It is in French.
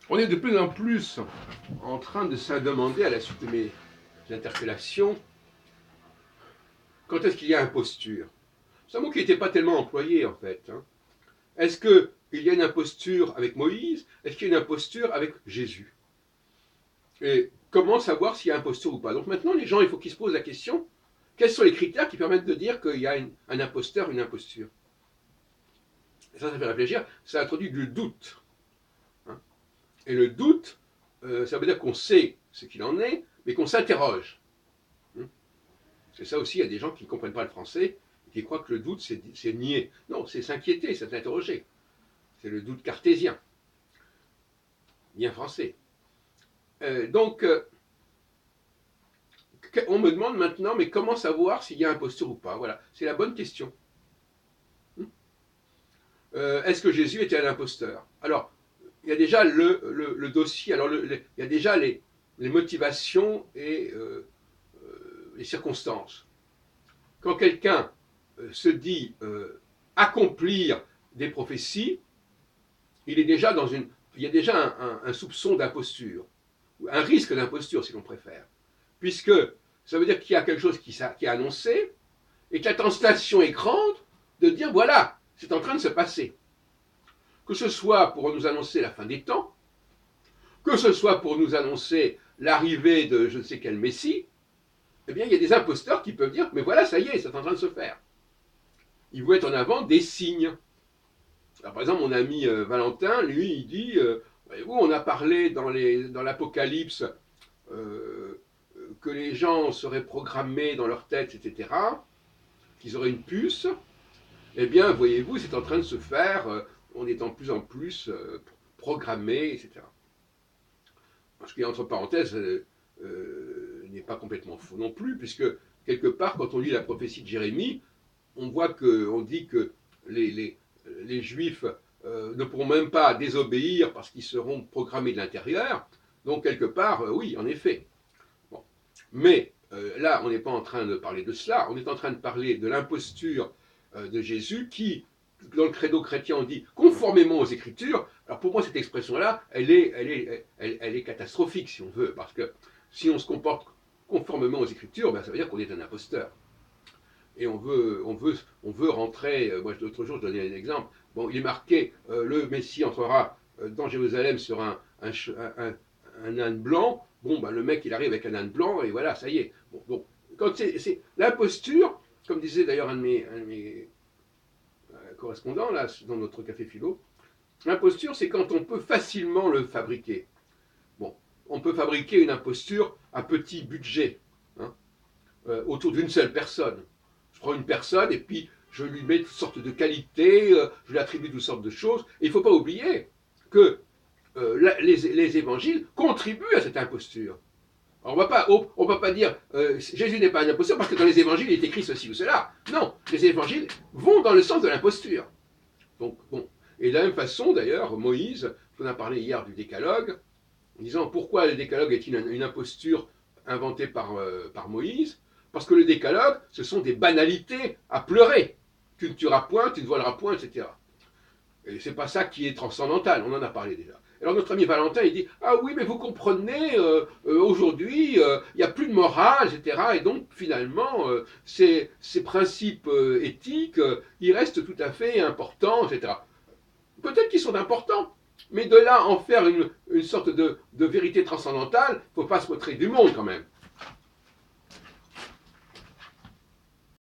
On est de plus en plus en train de se demander, à la suite de mes interpellations, quand est-ce qu'il y a imposture. C'est un mot qui n'était pas tellement employé en fait. Est-ce qu'il y a une imposture avec Moïse? Est-ce qu'il y a une imposture avec Jésus? Et comment savoir s'il y a imposture ou pas? Donc maintenant, les gens, il faut qu'ils se posent la question, quels sont les critères qui permettent de dire qu'il y a un imposteur, une imposture? Et ça fait réfléchir, ça introduit du doute. Et le doute, ça veut dire qu'on sait ce qu'il en est, mais qu'on s'interroge. C'est ça aussi, il y a des gens qui ne comprennent pas le français, et qui croient que le doute, c'est nier. Non, c'est s'inquiéter, c'est s'interroger. C'est le doute cartésien, bien français. Donc, on me demande maintenant, mais comment savoir s'il y a imposture ou pas? Voilà, c'est la bonne question. Est-ce que Jésus était un imposteur? Alors, il y a déjà le dossier, alors il y a déjà les motivations et les circonstances. Quand quelqu'un se dit accomplir des prophéties, il y a déjà un soupçon d'imposture, un risque d'imposture si l'on préfère, puisque ça veut dire qu'il y a quelque chose qui est annoncé et que la tentation est grande de dire voilà, c'est en train de se passer. Que ce soit pour nous annoncer la fin des temps, que ce soit pour nous annoncer l'arrivée de je ne sais quel Messie, eh bien il y a des imposteurs qui peuvent dire mais voilà, ça y est, c'est en train de se faire. Ils vont mettre en avant des signes. Alors, par exemple, mon ami Valentin, lui, il dit voyez-vous, on a parlé dans l'Apocalypse que les gens seraient programmés dans leur tête, etc., qu'ils auraient une puce. Eh bien, voyez-vous, c'est en train de se faire, on est de plus en plus programmé, etc. Ce qui, entre parenthèses, n'est pas complètement faux non plus, puisque quelque part, quand on lit la prophétie de Jérémie, on dit que les Juifs ne pourront même pas désobéir parce qu'ils seront programmés de l'intérieur. Donc, quelque part, oui, en effet. Bon. Mais là, on n'est pas en train de parler de cela, on est en train de parler de l'imposture de Jésus qui, dans le credo chrétien, on dit conformément aux Écritures. Alors pour moi, cette expression-là, elle est catastrophique, si on veut, parce que si on se comporte conformément aux Écritures, ben, ça veut dire qu'on est un imposteur. Et on veut rentrer. Moi, l'autre jour, je donnais un exemple. Bon, il est marqué le Messie entrera dans Jérusalem sur un âne blanc. Bon, ben, le mec, il arrive avec un âne blanc, et voilà, ça y est. Bon. Quand c'est l'imposture, comme disait d'ailleurs un de mes correspondants, là, dans notre café philo, l'imposture, c'est quand on peut facilement le fabriquer. Bon, on peut fabriquer une imposture à petit budget, autour d'une seule personne. Je prends une personne et puis je lui mets toutes sortes de qualités, je lui attribue toutes sortes de choses. Et il ne faut pas oublier que les évangiles contribuent à cette imposture. Alors on ne va pas dire Jésus n'est pas un imposteur parce que dans les évangiles il est écrit ceci ou cela. Non, les évangiles vont dans le sens de l'imposture. Donc, bon. Et de la même façon, d'ailleurs, Moïse, on a parlé hier du décalogue, en disant pourquoi le décalogue est-il une imposture inventée par Moïse? Parce que le décalogue, ce sont des banalités à pleurer. Tu ne tueras point, tu ne voleras point, etc. Et c'est pas ça qui est transcendantal, on en a parlé déjà. Alors notre ami Valentin, il dit ah oui, mais vous comprenez, aujourd'hui, il n'y a plus de morale, etc. Et donc finalement, ces principes éthiques, ils restent tout à fait importants, etc. Peut-être qu'ils sont importants, mais de là en faire une sorte de vérité transcendantale, il ne faut pas se montrer du monde quand même.